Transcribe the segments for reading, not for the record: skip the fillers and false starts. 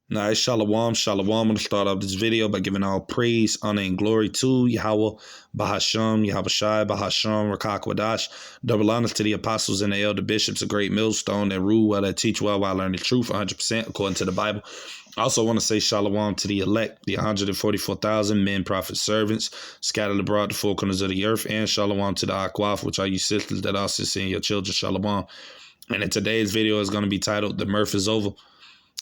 Nice. Shalom. Shalom. I'm going to start off this video by giving all praise, honor, and glory to Yahweh, Bahasham, Yahweh Shai, Bahasham, Rakak Wadash. Double honors to the apostles and the elder bishops, a great millstone that rule well, that teach well, while learning the truth 100% according to the Bible. I also want to say shalom to the elect, the 144,000 men, prophets, servants, scattered abroad the four corners of the earth, and shalom to the Akwaf, which are you sisters that also seeing your children, shalom. And in today's video is going to be titled, The Mirth is Over.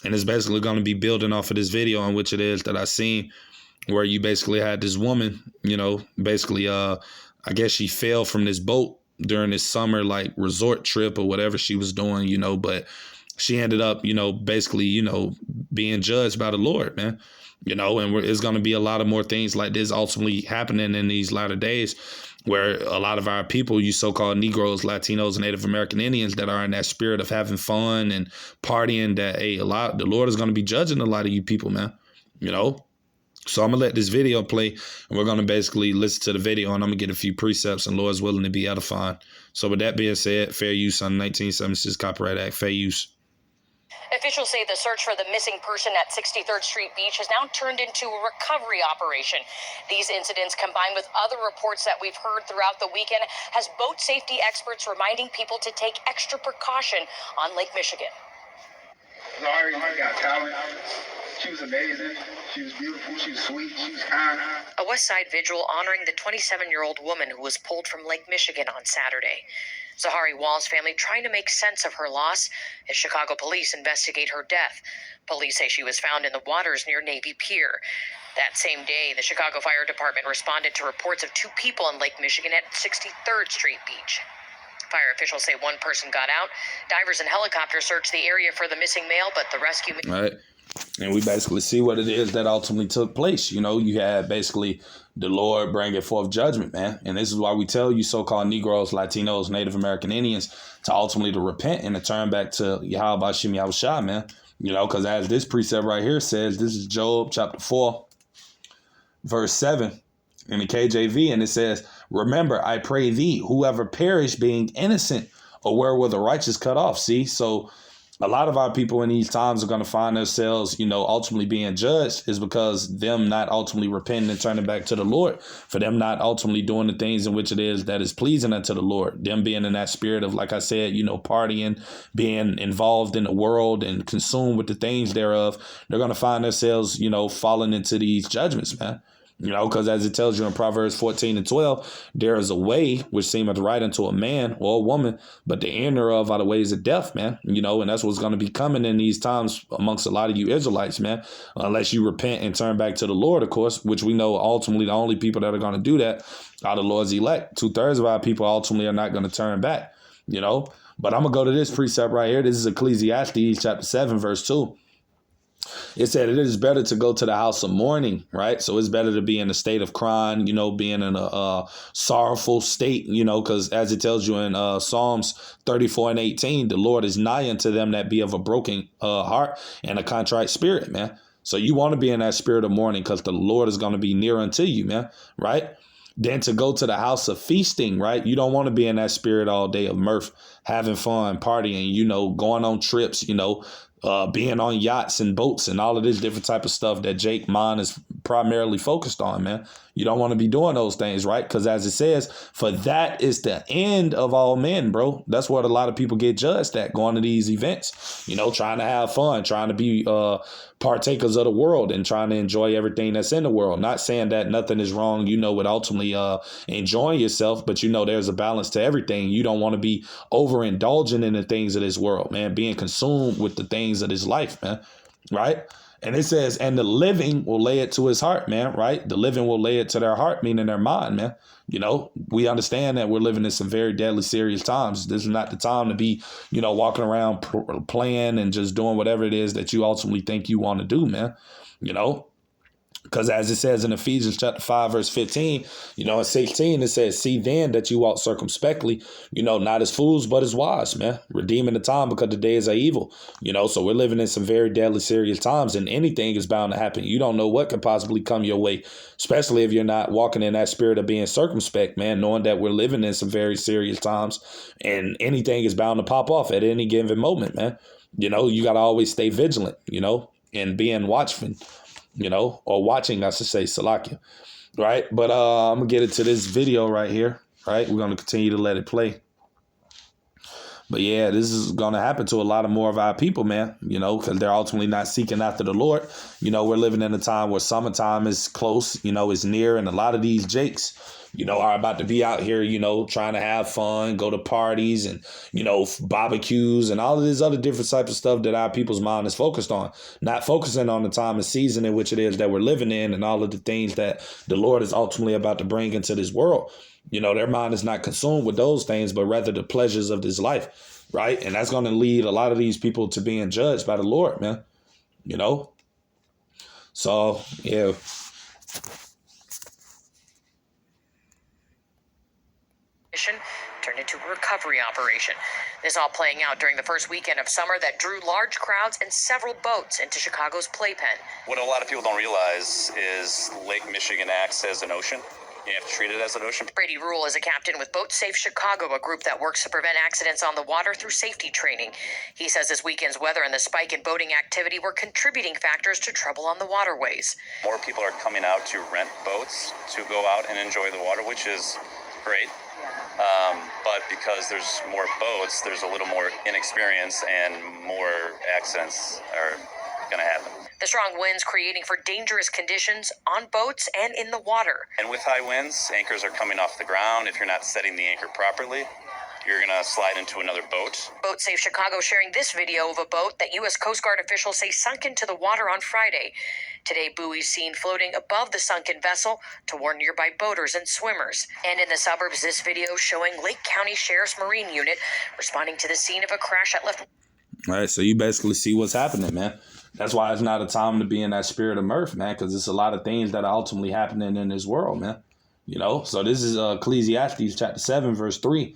And it's basically going to be building off of this video in which it is that I seen where you basically had this woman, basically, I guess she fell from this boat during this summer, like resort trip or whatever she was doing, but she ended up, basically, being judged by the Lord, man, and it's going to be a lot of more things like this ultimately happening in these latter days, where a lot of our people, you so-called Negroes, Latinos, and Native American Indians that are in that spirit of having fun and partying, that the Lord is going to be judging a lot of you people, man, So I'm going to let this video play, and we're going to basically listen to the video, and I'm going to get a few precepts, and Lord's willing to be edifying. So with that being said, fair use on 1976 Copyright Act, fair use. Officials say the search for the missing person at 63rd Street Beach has now turned into a recovery operation. These incidents, combined with other reports that we've heard throughout the weekend, has boat safety experts reminding people to take extra precaution on Lake Michigan. Laurie got talent. She was amazing. She was beautiful. She was sweet. She was kind. A West Side vigil honoring the 27-year-old woman who was pulled from Lake Michigan on Saturday. Zahari Wall's family trying to make sense of her loss as Chicago police investigate her death. Police say she was found in the waters near Navy Pier. That same day, the Chicago Fire Department responded to reports of two people in Lake Michigan at 63rd Street Beach. Fire officials say one person got out. Divers and helicopters searched the area for the missing male, but the rescue... All right. And we basically see what it is that ultimately took place. You had basically the Lord bringing forth judgment, man. And this is why we tell you so-called Negroes, Latinos, Native American Indians to ultimately to repent and to turn back to Yahweh Bashim Yahweh Shai, man. Because as this precept right here says, this is Job chapter 4, verse 7 in the KJV. And it says, remember, I pray thee, whoever perish being innocent, or where were the righteous cut off? See, so a lot of our people in these times are going to find themselves, ultimately being judged is because them not ultimately repenting and turning back to the Lord, for them not ultimately doing the things in which it is that is pleasing unto the Lord, them being in that spirit of, like I said, partying, being involved in the world and consumed with the things thereof. They're going to find themselves, falling into these judgments, man. Because as it tells you in Proverbs 14:12, there is a way which seemeth right unto a man or a woman, but the end thereof are the ways of death, man. And that's what's going to be coming in these times amongst a lot of you Israelites, man. Unless you repent and turn back to the Lord, of course, which we know ultimately the only people that are going to do that are the Lord's elect. 2/3 of our people ultimately are not going to turn back, But I'm going to go to this precept right here. This is Ecclesiastes chapter 7, verse 2. It said it is better to go to the house of mourning, right? So it's better to be in a state of crying, being in a sorrowful state, because as it tells you in Psalms 34:18, the Lord is nigh unto them that be of a broken heart and a contrite spirit, man. So you want to be in that spirit of mourning because the Lord is going to be near unto you, man, right? Then to go to the house of feasting, right? You don't want to be in that spirit all day of mirth, having fun, partying, going on trips, being on yachts and boats and all of this different type of stuff that Jake Mon is primarily focused on, man. You don't want to be doing those things, right? Because as it says, for that is the end of all men, bro. That's what a lot of people get judged at, going to these events, trying to have fun, trying to be partakers of the world and trying to enjoy everything that's in the world. Not saying that nothing is wrong, with ultimately enjoying yourself, but there's a balance to everything. You don't want to be overindulging in the things of this world, man, being consumed with the things of this life, man, right? And it says, and the living will lay it to his heart, man, right? The living will lay it to their heart, meaning their mind, man. We understand that we're living in some very deadly, serious times. This is not the time to be, walking around playing and just doing whatever it is that you ultimately think you want to do, man, Because as it says in Ephesians chapter 5, verse 15, in 16, it says, see then that you walk circumspectly, not as fools, but as wise, man, redeeming the time because the days are evil, so we're living in some very deadly, serious times, and anything is bound to happen. You don't know what could possibly come your way, especially if you're not walking in that spirit of being circumspect, man, knowing that we're living in some very serious times and anything is bound to pop off at any given moment, man. You got to always stay vigilant, and being watchful, or watching, I should say, Salakia, right? But I'm going to get into this video right here, right? We're going to continue to let it play. But yeah, this is going to happen to a lot of more of our people, man, because they're ultimately not seeking after the Lord. We're living in a time where summertime is close, is near. And a lot of these jakes, are about to be out here, trying to have fun, go to parties and, barbecues and all of this other different types of stuff that our people's mind is focused on, not focusing on the time and season in which it is that we're living in and all of the things that the Lord is ultimately about to bring into this world. Their mind is not consumed with those things, but rather the pleasures of this life, right? And that's going to lead a lot of these people to being judged by the Lord, man, So, yeah. Turned into a recovery operation. This all playing out during the first weekend of summer that drew large crowds and several boats into Chicago's playpen. What a lot of people don't realize is Lake Michigan acts as an ocean. You have to treat it as an ocean. Brady Rule is a captain with Boat Safe Chicago, a group that works to prevent accidents on the water through safety training. He says this weekend's weather and the spike in boating activity were contributing factors to trouble on the waterways. More people are coming out to rent boats to go out and enjoy the water, which is great. But because there's more boats, there's a little more inexperience and more accidents are going to happen. The strong winds creating for dangerous conditions on boats and in the water. And with high winds, anchors are coming off the ground. If you're not setting the anchor properly, you're going to slide into another boat. Boat Safe Chicago sharing this video of a boat that U.S. Coast Guard officials say sunk into the water on Friday. Today, buoys seen floating above the sunken vessel to warn nearby boaters and swimmers. And in the suburbs, this video showing Lake County Sheriff's Marine Unit responding to the scene of a crash that left... All right, so you basically see what's happening, man. That's why it's not a time to be in that spirit of mirth, man, because it's a lot of things that are ultimately happening in this world, man. So this is Ecclesiastes chapter 7, verse 3.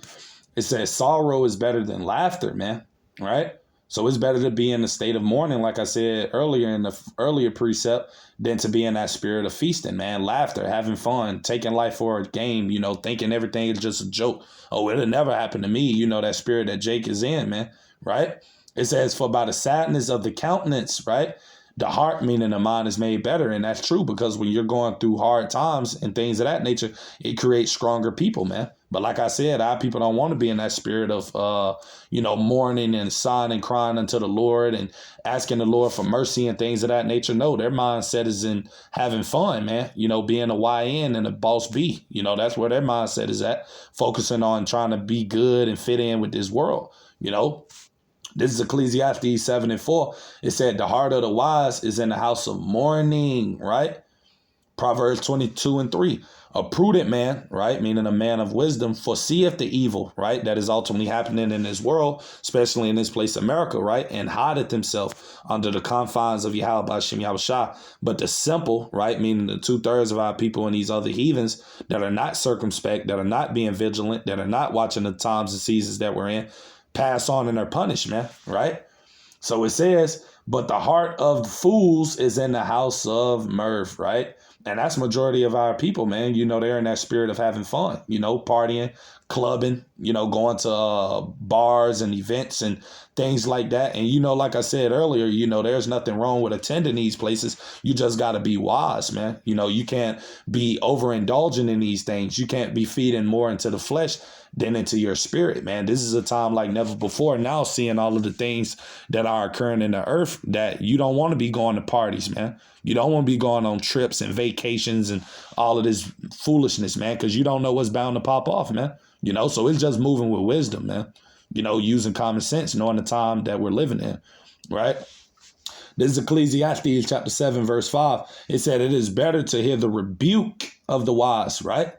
It says sorrow is better than laughter, man, right? So it's better to be in a state of mourning, like I said earlier in the earlier precept, than to be in that spirit of feasting, man, laughter, having fun, taking life for a game, thinking everything is just a joke. Oh, it'll never happen to me. That spirit that Jake is in, man, right? It says, for by the sadness of the countenance, right, the heart, meaning the mind, is made better. And that's true, because when you're going through hard times and things of that nature, it creates stronger people, man. But like I said, our people don't want to be in that spirit of, mourning and sighing and crying unto the Lord and asking the Lord for mercy and things of that nature. No, their mindset is in having fun, man. Being a YN and a boss B. That's where their mindset is at, focusing on trying to be good and fit in with this world, This is Ecclesiastes 7 and 4. It said the heart of the wise is in the house of mourning, right? Proverbs 22 and 3. A prudent man, right, meaning a man of wisdom, foreseeth the evil, right, that is ultimately happening in this world, especially in this place, America, right, and hideth himself under the confines of Yahweh B'Shem Yahushua. But the simple, right, meaning the 2/3 of our people and these other heathens that are not circumspect, that are not being vigilant, that are not watching the times and seasons that we're in, pass on and are punished, man, right? So it says, but the heart of fools is in the house of mirth, right? And that's majority of our people, man. They're in that spirit of having fun, partying, clubbing, going to bars and events and things like that. And, like I said earlier, there's nothing wrong with attending these places. You just got to be wise, man. You can't be overindulging in these things. You can't be feeding more into the flesh than into your spirit, man. This is a time like never before. Now seeing all of the things that are occurring in the earth, that you don't want to be going to parties, man. You don't want to be going on trips and vacations and all of this foolishness, man, because you don't know what's bound to pop off, man. So it's just moving with wisdom, man. Using common sense, knowing the time that we're living in, right? This is Ecclesiastes chapter 7, verse 5. It said, it is better to hear the rebuke of the wise, right?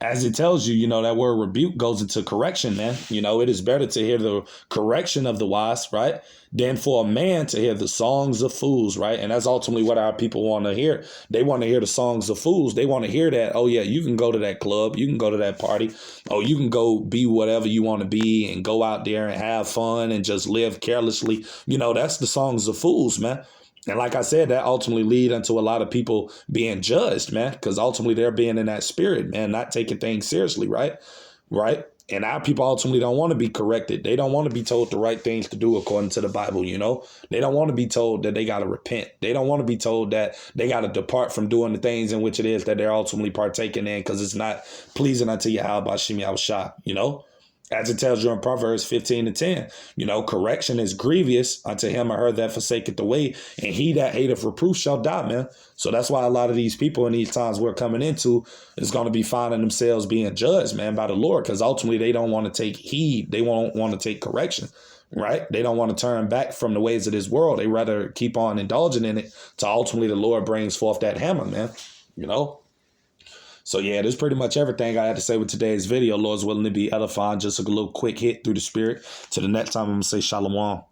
As it tells you, that word rebuke goes into correction, man. It is better to hear the correction of the wise, right, than for a man to hear the songs of fools, right? And that's ultimately what our people want to hear. They want to hear the songs of fools. They want to hear that, oh, yeah, you can go to that club. You can go to that party. Oh, you can go be whatever you want to be and go out there and have fun and just live carelessly. That's the songs of fools, man. And like I said, that ultimately lead unto a lot of people being judged, man, because ultimately they're being in that spirit, man, not taking things seriously, right? Right. And our people ultimately don't want to be corrected. They don't want to be told the right things to do according to the Bible, you know? They don't want to be told that they got to repent. They don't want to be told that they got to depart from doing the things in which it is that they're ultimately partaking in because it's not pleasing unto Yahweh Bashim Yahushua, you know? As it tells you in Proverbs 15:10, you know, correction is grievous unto him or her that forsaketh the way, and he that hateth reproof shall die, man. So that's why a lot of these people in these times we're coming into is going to be finding themselves being judged, man, by the Lord, because ultimately they don't want to take heed. They won't want to take correction, right? They don't want to turn back from the ways of this world. They rather keep on indulging in it to ultimately the Lord brings forth that hammer, man, you know? So, yeah, that's pretty much everything I had to say with today's video. Lord's willing to be edifying. Just a little quick hit through the spirit. Till the next time, I'm going to say shalom.